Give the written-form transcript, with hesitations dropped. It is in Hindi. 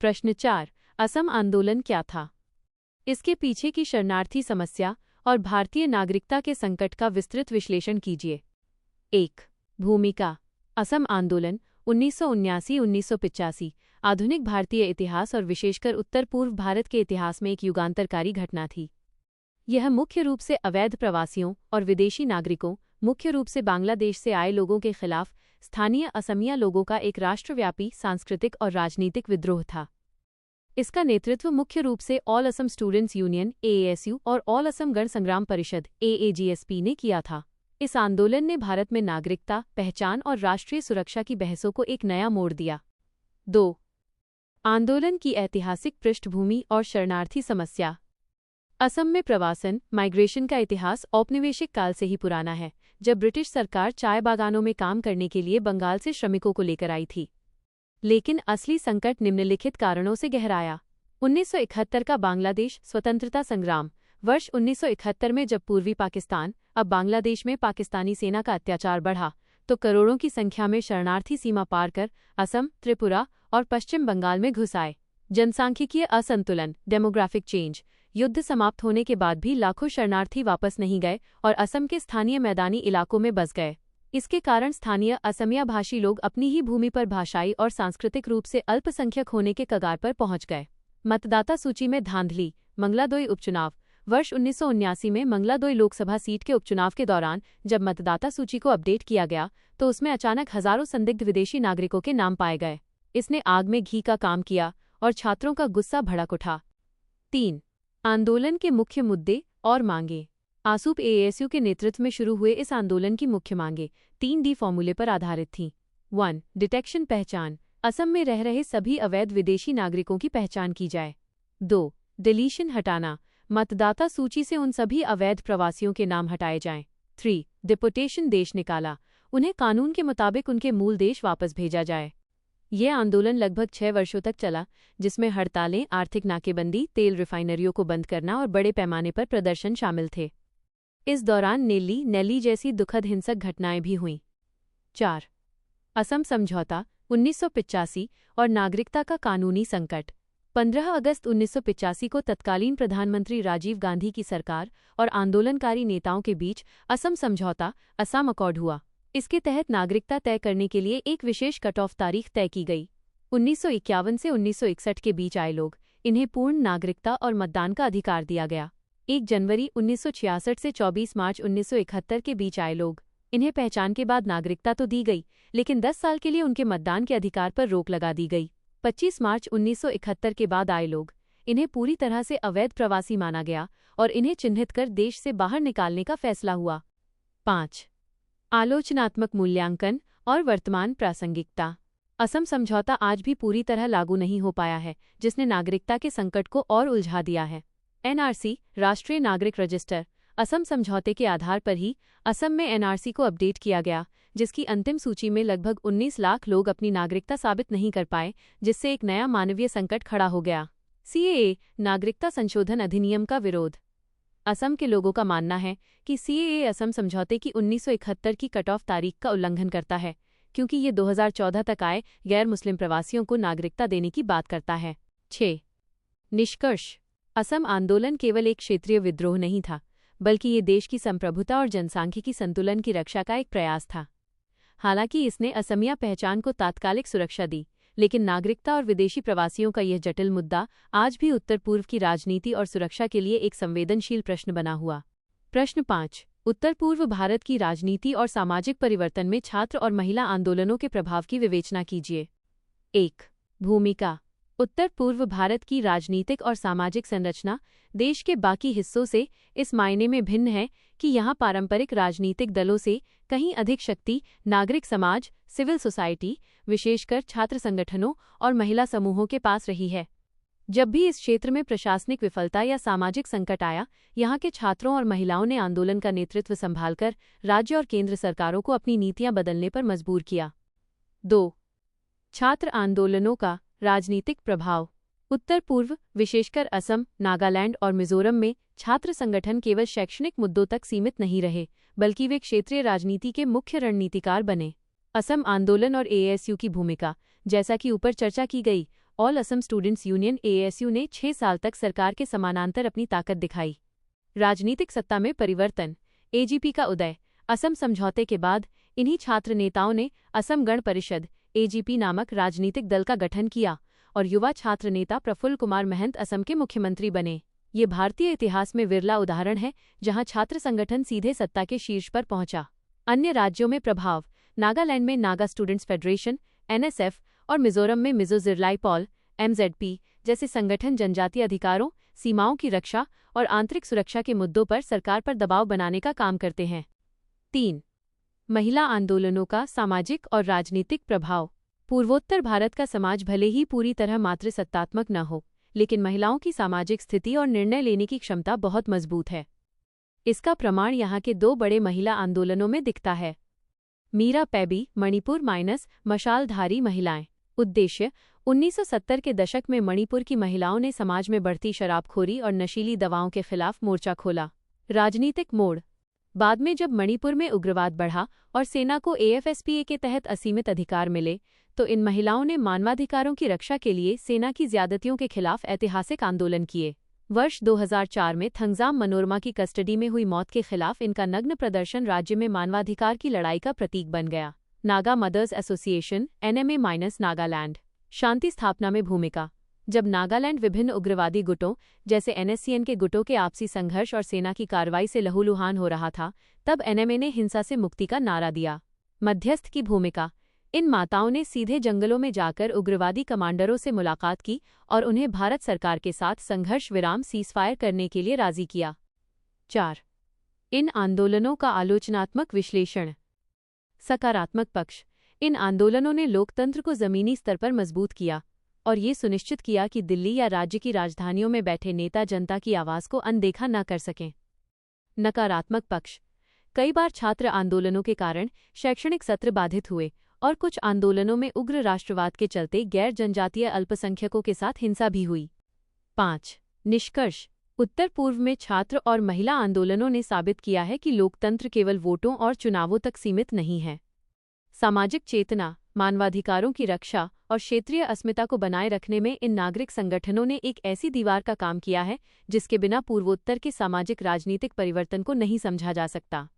प्रश्न 4। असम आंदोलन क्या था? इसके पीछे की शरणार्थी समस्या और भारतीय नागरिकता के संकट का विस्तृत विश्लेषण कीजिए। 1। भूमिका। असम आंदोलन 1979-1985 आधुनिक भारतीय इतिहास और विशेषकर उत्तर पूर्व भारत के इतिहास में एक युगांतरकारी घटना थी। यह मुख्य रूप से अवैध प्रवासियों और विदेशी नागरिकों, मुख्य रूप से बांग्लादेश से आए लोगों के खिलाफ स्थानीय असमिया लोगों का एक राष्ट्रव्यापी सांस्कृतिक और राजनीतिक विद्रोह था। इसका नेतृत्व मुख्य रूप से all Assam students union (AASU) और ऑल असम गण संग्राम परिषद (AAGSP) ने किया था। इस आंदोलन ने भारत में नागरिकता, पहचान और राष्ट्रीय सुरक्षा की बहसों को एक नया मोड़ दिया। 2। आंदोलन की ऐतिहासिक पृष्ठभूमि और शरणार्थी समस्या। असम में प्रवासन, माइग्रेशन का इतिहास औपनिवेशिक काल से ही पुराना है, जब ब्रिटिश सरकार चाय बागानों में काम करने के लिए बंगाल से श्रमिकों को लेकर आई थी। लेकिन असली संकट निम्नलिखित कारणों से गहराया। 1971 का बांग्लादेश स्वतंत्रता संग्राम। वर्ष 1971 में जब पूर्वी पाकिस्तान, अब बांग्लादेश में पाकिस्तानी सेना का अत्याचार बढ़ा, तो करोड़ों की संख्या में शरणार्थी सीमा पार कर असम, त्रिपुरा और पश्चिम बंगाल में घुस आए। जनसांख्यिकीय असंतुलन, डेमोग्राफिक चेंज। युद्ध समाप्त होने के बाद भी लाखों शरणार्थी वापस नहीं गए और असम के स्थानीय मैदानी इलाकों में बस गए। इसके कारण स्थानीय असमिया भाषी लोग अपनी ही भूमि पर भाषाई और सांस्कृतिक रूप से अल्पसंख्यक होने के कगार पर पहुंच गए। मतदाता सूची में धांधली। मंगलादोई उपचुनाव। वर्ष 1979 में मंगलादोई लोकसभा सीट के उपचुनाव के दौरान जब मतदाता सूची को अपडेट किया गया तो उसमें अचानक हजारों संदिग्ध विदेशी नागरिकों के नाम पाए गए। इसने आग में घी का काम किया और छात्रों का गुस्सा भड़क उठा। 3। आंदोलन के मुख्य मुद्दे और मांगे। आसूप AASU के नेतृत्व में शुरू हुए इस आंदोलन की मुख्य मांगे 3D फॉर्मूले पर आधारित थीं। 1. डिटेक्शन, पहचान। असम में रह रहे सभी अवैध विदेशी नागरिकों की पहचान की जाए। 2. डिलीशन, हटाना। मतदाता सूची से उन सभी अवैध प्रवासियों के नाम हटाए जाएं। 3. डिपोटेशन, देश निकाला। उन्हें कानून के मुताबिक उनके मूल देश वापस भेजा जाए। यह आंदोलन लगभग 6 वर्षों तक चला, जिसमें हड़तालें, आर्थिक नाकेबंदी, तेल रिफाइनरियों को बंद करना और बड़े पैमाने पर प्रदर्शन शामिल थे। इस दौरान नेली जैसी दुखद हिंसक घटनाएं भी हुईं। 4. असम समझौता 1985 और नागरिकता का कानूनी संकट। 15 अगस्त 1985 को तत्कालीन प्रधानमंत्री राजीव गांधी की सरकार और आंदोलनकारी नेताओं के बीच असम समझौता, असम अकॉर्ड हुआ। इसके तहत नागरिकता तय करने के लिए एक विशेष कट ऑफ तारीख तय की गई। 1951 से 1961 के बीच आए लोग, इन्हें पूर्ण नागरिकता और मतदान का अधिकार दिया गया। 1 जनवरी 1966 से 24 मार्च 1971 के बीच आए लोग, इन्हें पहचान के बाद नागरिकता तो दी गई, लेकिन 10 साल के लिए उनके मतदान के अधिकार पर रोक लगा दी गई। 25 मार्च 1971 के बाद आए लोग, इन्हें पूरी तरह से अवैध प्रवासी माना गया और इन्हें चिन्हित कर देश से बाहर निकालने का फैसला हुआ। 5. आलोचनात्मक मूल्यांकन और वर्तमान प्रासंगिकता। असम समझौता आज भी पूरी तरह लागू नहीं हो पाया है, जिसने नागरिकता के संकट को और उलझा दिया है। NRC, राष्ट्रीय नागरिक रजिस्टर। असम समझौते के आधार पर ही असम में NRC को अपडेट किया गया, जिसकी अंतिम सूची में लगभग 19 लाख लोग अपनी नागरिकता साबित नहीं कर पाए, जिससे एक नया मानवीय संकट खड़ा हो गया। CAA, नागरिकता संशोधन अधिनियम का विरोध। असम के लोगों का मानना है कि CAA असम समझौते की 1971 की कट ऑफ तारीख का उल्लंघन करता है, क्योंकि ये 2014 तक आए गैर मुस्लिम प्रवासियों को नागरिकता देने की बात करता है। 6. निष्कर्ष। असम आंदोलन केवल एक क्षेत्रीय विद्रोह नहीं था, बल्कि ये देश की संप्रभुता और जनसांख्यिकी संतुलन की रक्षा का एक प्रयास था। हालांकि इसने असमिया पहचान को तात्कालिक सुरक्षा दी, लेकिन नागरिकता और विदेशी प्रवासियों का यह जटिल मुद्दा आज भी उत्तर पूर्व की राजनीति और सुरक्षा के लिए एक संवेदनशील प्रश्न बना हुआ। प्रश्न 5. उत्तर पूर्व भारत की राजनीति और सामाजिक परिवर्तन में छात्र और महिला आंदोलनों के प्रभाव की विवेचना कीजिए। 1. भूमिका। उत्तर पूर्व भारत की राजनीतिक और सामाजिक संरचना देश के बाकी हिस्सों से इस मायने में भिन्न है कि यहाँ पारंपरिक राजनीतिक दलों से कहीं अधिक शक्ति नागरिक समाज, सिविल सोसाइटी, विशेषकर छात्र संगठनों और महिला समूहों के पास रही है। जब भी इस क्षेत्र में प्रशासनिक विफलता या सामाजिक संकट आया, यहाँ के छात्रों और महिलाओं ने आंदोलन का नेतृत्व संभालकर राज्य और केंद्र सरकारों को अपनी नीतियां बदलने पर मजबूर किया। 2. छात्र आंदोलनों का राजनीतिक प्रभाव। उत्तर पूर्व, विशेषकर असम, नागालैंड और मिजोरम में छात्र संगठन केवल शैक्षणिक मुद्दों तक सीमित नहीं रहे, बल्कि वे क्षेत्रीय राजनीति के मुख्य रणनीतिकार बने। असम आंदोलन और AASU की भूमिका। जैसा कि ऊपर चर्चा की गई, all Assam students union AASU ने 6 साल तक सरकार के समानांतर अपनी ताकत दिखाई। राजनीतिक सत्ता में परिवर्तन, AGP का उदय। असम समझौते के बाद इन्हीं छात्र नेताओं ने असम गण परिषद AGP नामक राजनीतिक दल का गठन किया और युवा छात्र नेता प्रफुल्ल कुमार महंत असम के मुख्यमंत्री बने। ये भारतीय इतिहास में विरला उदाहरण है जहां छात्र संगठन सीधे सत्ता के शीर्ष पर पहुंचा। अन्य राज्यों में प्रभाव, नागालैंड में नागा स्टूडेंट्स फेडरेशन NSF और मिजोरम में मिजो जिरलाई पॉल MZP जैसे संगठन जनजातीय अधिकारों, सीमाओं की रक्षा और आंतरिक सुरक्षा के मुद्दों पर सरकार पर दबाव बनाने का काम करते हैं। 3. महिला आंदोलनों का सामाजिक और राजनीतिक प्रभाव। पूर्वोत्तर भारत का समाज भले ही पूरी तरह मातृसत्तात्मक न हो, लेकिन महिलाओं की सामाजिक स्थिति और निर्णय लेने की क्षमता बहुत मजबूत है। इसका प्रमाण यहाँ के 2 बड़े महिला आंदोलनों में दिखता है। मीरा पैबी मणिपुर - मशालधारी महिलाएं। उद्देश्य 1970 के दशक में मणिपुर की महिलाओं ने समाज में बढ़ती शराबखोरी और नशीली दवाओं के खिलाफ मोर्चा खोला। राजनीतिक मोड़, बाद में जब मणिपुर में उग्रवाद बढ़ा और सेना को AFSPA के तहत असीमित अधिकार मिले, तो इन महिलाओं ने मानवाधिकारों की रक्षा के लिए सेना की ज्यादतियों के खिलाफ ऐतिहासिक आंदोलन किए। वर्ष 2004 में थंगजाम मनोरमा की कस्टडी में हुई मौत के खिलाफ इनका नग्न प्रदर्शन राज्य में मानवाधिकार की लड़ाई का प्रतीक बन गया। Naga mothers association NMA- Nagaland. शांति स्थापना में भूमिका। जब नागालैंड विभिन्न उग्रवादी गुटों जैसे NSCN के गुटों के आपसी संघर्ष और सेना की कार्रवाई से लहूलुहान हो रहा था, तब NMA ने हिंसा से मुक्ति का नारा दिया। मध्यस्थ की भूमिका। इन माताओं ने सीधे जंगलों में जाकर उग्रवादी कमांडरों से मुलाकात की और उन्हें भारत सरकार के साथ संघर्ष विराम सीज़फायर करने के लिए राजी किया। 4. इन आंदोलनों का आलोचनात्मक विश्लेषण। सकारात्मक पक्ष। इन आंदोलनों ने लोकतंत्र को जमीनी स्तर पर मजबूत किया और ये सुनिश्चित किया कि दिल्ली या राज्य की राजधानियों में बैठे नेता जनता की आवाज़ को अनदेखा न कर सकें। नकारात्मक पक्ष। कई बार छात्र आंदोलनों के कारण शैक्षणिक सत्र बाधित हुए और कुछ आंदोलनों में उग्र राष्ट्रवाद के चलते गैर जनजातीय अल्पसंख्यकों के साथ हिंसा भी हुई। 5. निष्कर्ष। उत्तर पूर्व में छात्र और महिला आंदोलनों ने साबित किया है कि लोकतंत्र केवल वोटों और चुनावों तक सीमित नहीं है। सामाजिक चेतना, मानवाधिकारों की रक्षा और क्षेत्रीय अस्मिता को बनाए रखने में इन नागरिक संगठनों ने एक ऐसी दीवार का काम किया है जिसके बिना पूर्वोत्तर के सामाजिक राजनीतिक परिवर्तन को नहीं समझा जा सकता।